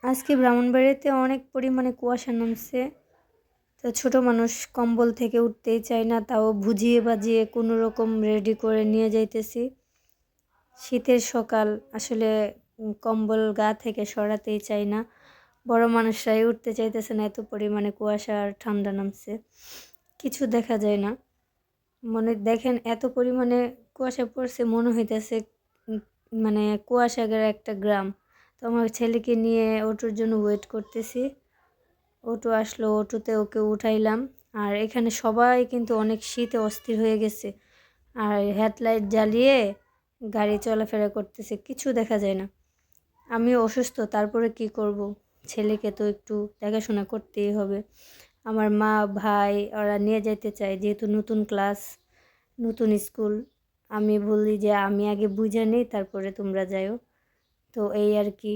আজকে ব্রাহ্মণবাড়িয়াতে অনেক পরিমাণে কুয়াশা নামছে। তো ছোট মানুষ কম্বল থেকে উঠতেই চায় না, তাও বুঝিয়ে বাজিয়ে কোনো রকম রেডি করে নিয়ে যাইতেছি। শীতের সকাল, আসলে কম্বল গা থেকে সরাতেই চাই না। বড় মানুষরাই উঠতে চাইতেছে না, এত পরিমাণে কুয়াশা আর ঠান্ডা নামছে, কিছু দেখা যায় না। দেখেন এত পরিমাণে কুয়াশা পড়ছে, মনে হইতেছে মানে কুয়াশাঘেরা একটা গ্রাম। তো আমার ছেলেকে নিয়ে অটোর জন্য ওয়েট করতেছি। অটো আসলো, অটোতে ওকে উঠাইলাম। আর এখানে সবাই কিন্তু অনেক শীতে অস্থির হয়ে গেছে, আর হেডলাইট জ্বালিয়ে গাড়ি চলাফেরা করতেছে, কিছু দেখা যায় না। আমি অসুস্থ, তারপরে কি করব? ছেলেকে তো একটু দেখাশোনা করতেই হবে। আমার মা ভাই ওরা নিয়ে যেতে চায়, যেহেতু নতুন ক্লাস, নতুন স্কুল। আমি বলি যে আমি আগে বুঝে নিই, তারপরে তোমরা যাও। তো এই আর কি।